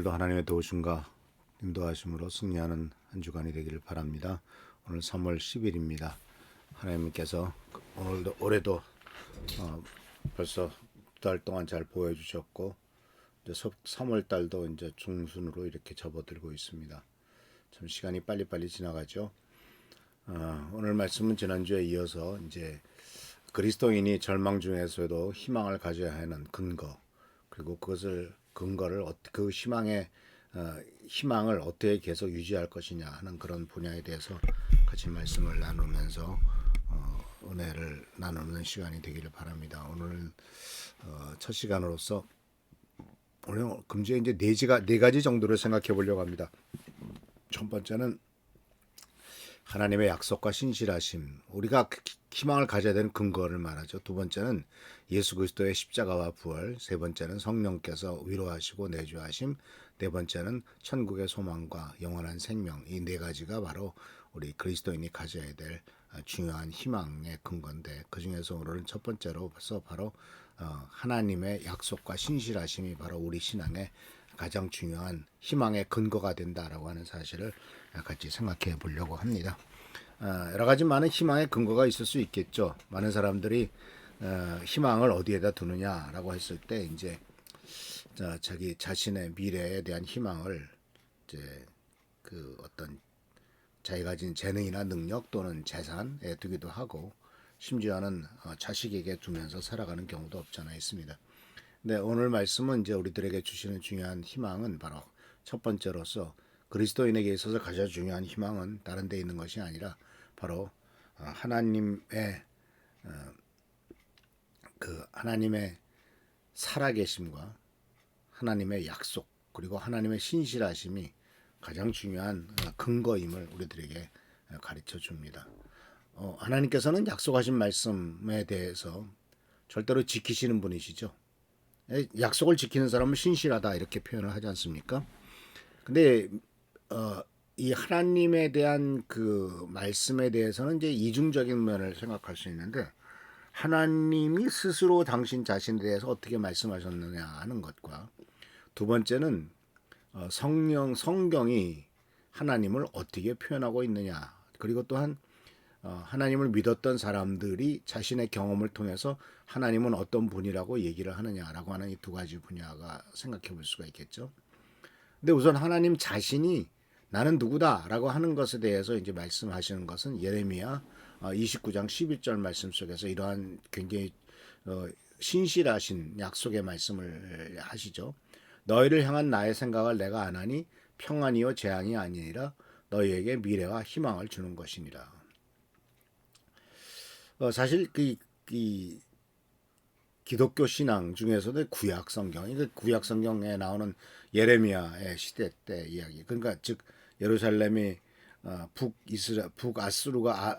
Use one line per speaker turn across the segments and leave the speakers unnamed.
오늘도 하나님의 도우심과 인도하심으로 승리하는 한 주간이 되기를 바랍니다. 오늘 3월 10일입니다. 하나님께서 오늘도 올해도 벌써 2달 동안 잘 보여주셨고 이제 3월 달도 이제 중순으로 이렇게 접어들고 있습니다. 참 시간이 빨리빨리 지나가죠. 오늘 말씀은 지난주에 이어서 이제 그리스도인이 절망 중에서도 희망을 가져야 하는 근거, 그리고 근거를 그 희망을 어떻게 계속 유지할 것이냐 하는 그런 분야에 대해서 같이 말씀을 나누면서 은혜를 나누는 시간이 되기를 바랍니다. 오늘 첫 시간으로서 오늘 금주에 이제 네 가지 정도를 생각해 보려고 합니다. 첫 번째는 하나님의 약속과 신실하심, 우리가 희망을 가져야 되는 근거를 말하죠. 두 번째는 예수 그리스도의 십자가와 부활, 세 번째는 성령께서 위로하시고 내주하심, 네 번째는 천국의 소망과 영원한 생명. 이 네 가지가 바로 우리 그리스도인이 가져야 될 중요한 희망의 근거인데, 그 중에서 오늘은 첫 번째로서 바로 하나님의 약속과 신실하심이 바로 우리 신앙의 가장 중요한 희망의 근거가 된다라고 하는 사실을 같이 생각해 보려고 합니다. 여러 가지 많은 희망의 근거가 있을 수 있겠죠. 많은 사람들이 희망을 어디에다 두느냐라고 했을 때 이제 자기 자신의 미래에 대한 희망을 이제 그 어떤 자기가 가진 재능이나 능력 또는 재산에 두기도 하고, 심지어는 자식에게 두면서 살아가는 경우도 없지 않아 있습니다. 네, 오늘 말씀은 이제 우리들에게 주시는 중요한 희망은 바로 첫 번째로서 그리스도인에게 있어서 가장 중요한 희망은 다른 데 있는 것이 아니라 바로 하나님의 하나님의 살아계심과 하나님의 약속, 그리고 하나님의 신실하심이 가장 중요한 근거임을 우리들에게 가르쳐 줍니다. 하나님께서는 약속하신 말씀에 대해서 절대로 지키시는 분이시죠. 약속을 지키는 사람은 신실하다 이렇게 표현을 하지 않습니까? 근데 이 하나님에 대한 그 말씀에 대해서는 이제 이중적인 면을 생각할 수 있는데, 하나님이 스스로 당신 자신에 대해서 어떻게 말씀하셨느냐 하는 것과, 두 번째는 성경이 하나님을 어떻게 표현하고 있느냐, 그리고 또한 하나님을 믿었던 사람들이 자신의 경험을 통해서 하나님은 어떤 분이라고 얘기를 하느냐라고 하는 이 두 가지 분야가 생각해 볼 수가 있겠죠. 근데 우선 하나님 자신이 나는 누구다라고 하는 것에 대해서 이제 말씀하시는 것은 예레미야 29장 11절 말씀 속에서 이러한 굉장히 신실하신 약속의 말씀을 하시죠. 너희를 향한 나의 생각을 내가 아나니 평안이요 재앙이 아니니라, 너희에게 미래와 희망을 주는 것이니라. 사실 이 기독교 신앙 중에서도 구약 성경, 구약 성경에 나오는 예레미야의 시대 때 이야기. 그러니까 즉 예루살렘이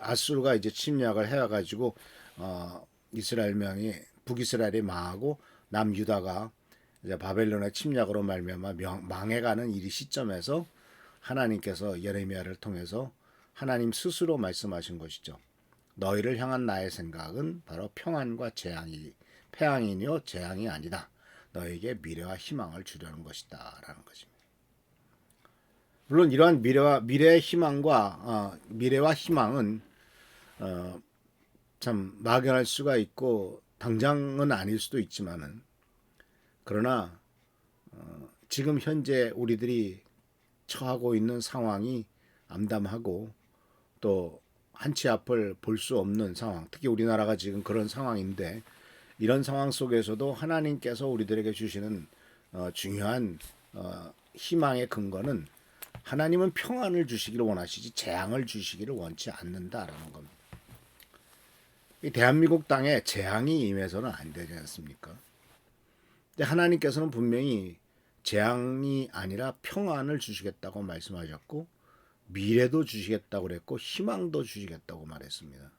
아수르가 이제 침략을 해가지고 북이스라엘이 망하고 남유다가 이제 바벨론의 침략으로 말미암아 망해가는 이 시점에서 하나님께서 예레미야를 통해서 하나님 스스로 말씀하신 것이죠. 너희를 향한 나의 생각은 바로 평안과 패양이요 재앙이 아니다. 너에게 미래와 희망을 주려는 것이다 라는 것입니다. 물론 이러한 미래의 희망과 미래와 희망은 참 막연할 수가 있고 당장은 아닐 수도 있지만은, 그러나 지금 현재 우리들이 처하고 있는 상황이 암담하고 또 한치 앞을 볼 수 없는 상황, 특히 우리나라가 지금 그런 상황인데, 이런 상황 속에서도 하나님께서 우리들에게 주시는 중요한 희망의 근거는 하나님은 평안을 주시기를 원하시지 재앙을 주시기를 원치 않는다라는 겁니다. 이 대한민국 땅에 재앙이 임해서는 안 되지 않습니까? 근데 하나님께서는 분명히 재앙이 아니라 평안을 주시겠다고 말씀하셨고, 미래도 주시겠다고 그랬고 희망도 주시겠다고 말했습니다.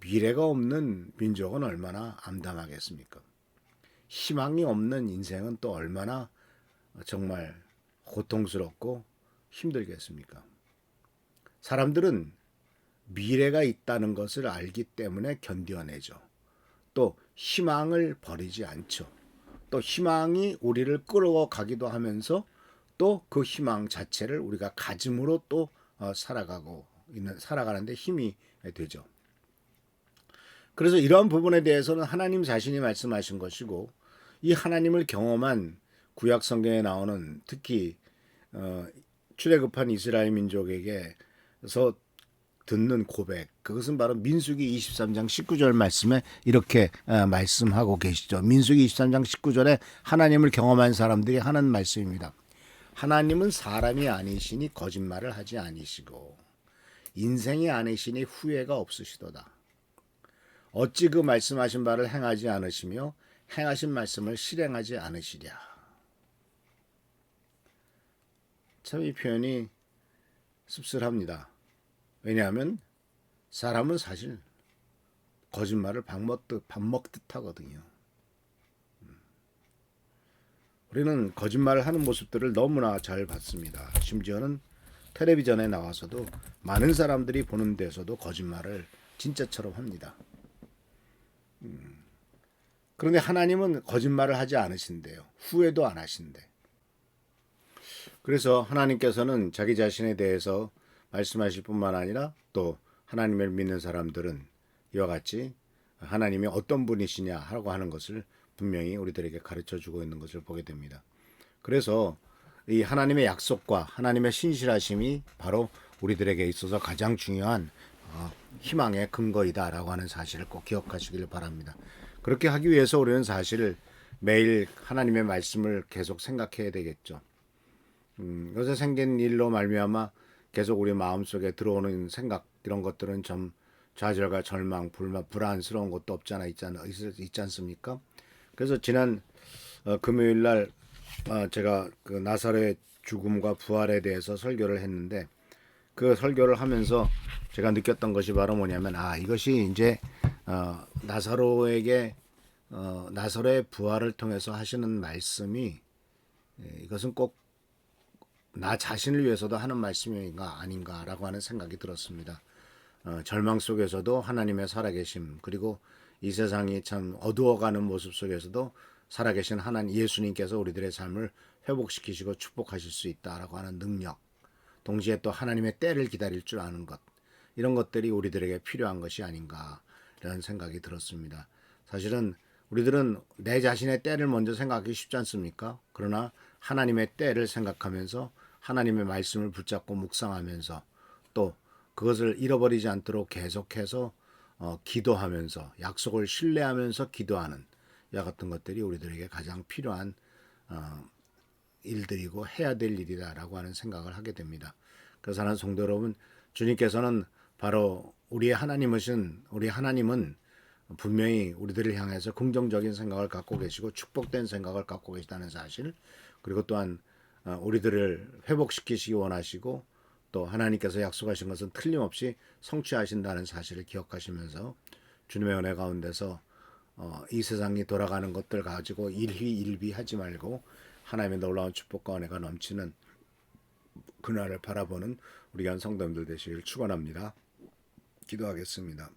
미래가 없는 민족은 얼마나 암담하겠습니까? 희망이 없는 인생은 또 얼마나 정말 고통스럽고 힘들겠습니까? 사람들은 미래가 있다는 것을 알기 때문에 견뎌내죠. 또 희망을 버리지 않죠. 또 희망이 우리를 끌어가기도 하면서 또 그 희망 자체를 우리가 가짐으로 또 살아가는데 힘이 되죠. 그래서 이러한 부분에 대해서는 하나님 자신이 말씀하신 것이고, 이 하나님을 경험한 구약 성경에 나오는 특히 출애굽한 이스라엘 민족에게서 듣는 고백, 그것은 바로 민수기 23장 19절 말씀에 이렇게 말씀하고 계시죠. 민수기 23장 19절에 하나님을 경험한 사람들이 하는 말씀입니다. 하나님은 사람이 아니시니 거짓말을 하지 아니시고 인생이 아니시니 후회가 없으시도다. 어찌 그 말씀하신 바를 행하지 않으시며 행하신 말씀을 실행하지 않으시랴. 참 이 표현이 씁쓸합니다. 왜냐하면 사람은 사실 거짓말을 밥 먹듯 하거든요. 우리는 거짓말을 하는 모습들을 너무나 잘 봤습니다. 심지어는 텔레비전에 나와서도 많은 사람들이 보는 데서도 거짓말을 진짜처럼 합니다. 그런데 하나님은 거짓말을 하지 않으신대요. 후회도 안 하신대. 그래서 하나님께서는 자기 자신에 대해서 말씀하실 뿐만 아니라 또 하나님을 믿는 사람들은 이와 같이 하나님이 어떤 분이시냐 하고 하는 것을 분명히 우리들에게 가르쳐주고 있는 것을 보게 됩니다. 그래서 이 하나님의 약속과 하나님의 신실하심이 바로 우리들에게 있어서 가장 중요한 희망의 근거이다라고 하는 사실을 꼭 기억하시길 바랍니다. 그렇게 하기 위해서 우리는 사실 매일 하나님의 말씀을 계속 생각해야 되겠죠. 요새 생긴 일로 말미암아 계속 우리 마음속에 들어오는 생각, 이런 것들은 좀 좌절과 절망, 불안스러운 것도 없잖아 있지 않습니까? 그래서 지난 금요일 날 제가 그 나사로의 죽음과 부활에 대해서 설교를 했는데, 그 설교를 하면서 제가 느꼈던 것이 바로 뭐냐면, 이것이 이제 나사로의 부활을 통해서 하시는 말씀이 이것은 꼭 나 자신을 위해서도 하는 말씀인가 아닌가라고 하는 생각이 들었습니다. 절망 속에서도 하나님의 살아계심, 그리고 이 세상이 참 어두워가는 모습 속에서도 살아계신 하나님 예수님께서 우리들의 삶을 회복시키시고 축복하실 수 있다라고 하는 능력, 동시에 또 하나님의 때를 기다릴 줄 아는 것, 이런 것들이 우리들에게 필요한 것이 아닌가 이런 생각이 들었습니다. 사실은 우리들은 내 자신의 때를 먼저 생각하기 쉽지 않습니까? 그러나 하나님의 때를 생각하면서 하나님의 말씀을 붙잡고 묵상하면서 또 그것을 잃어버리지 않도록 계속해서 기도하면서 약속을 신뢰하면서 기도하는 이와 같은 것들이 우리들에게 가장 필요한 일들이고 해야 될 일이다라고 하는 생각을 하게 됩니다. 그래서 하는 성도 여러분, 주님께서는 바로 우리 하나님은 분명히 우리들을 향해서 긍정적인 생각을 갖고 계시고 축복된 생각을 갖고 계시다는 사실, 그리고 또한 우리들을 회복시키시기 원하시고 또 하나님께서 약속하신 것은 틀림없이 성취하신다는 사실을 기억하시면서 주님의 은혜 가운데서 이 세상이 돌아가는 것들 가지고 일희일비하지 말고 하나님의 놀라운 축복과 은혜가 넘치는 그날을 바라보는 우리 한 성도님들 되시길 축원합니다. 기도하겠습니다.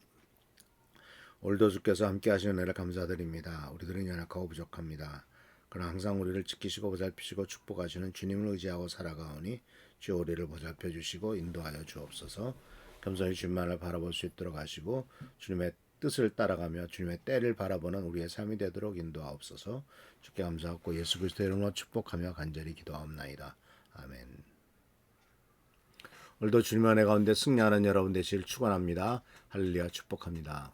오늘도 주께서 함께 하시는 은혜를 감사드립니다. 우리들은 연약하고 부족합니다. 그러나 항상 우리를 지키시고 보살피시고 축복하시는 주님을 의지하고 살아가오니 주 우리를 보살펴 주시고 인도하여 주옵소서. 겸손히 주님만을 바라볼 수 있도록 하시고 주님의 뜻을 따라가며 주님의 때를 바라보는 우리의 삶이 되도록 인도하옵소서. 주께 감사하고 예수 그리스도의 이름으로 축복하며 간절히 기도하옵나이다. 아멘. 오늘도 주님의 은혜 가운데 승리하는 여러분 되시길 축원합니다. 할렐루야, 축복합니다.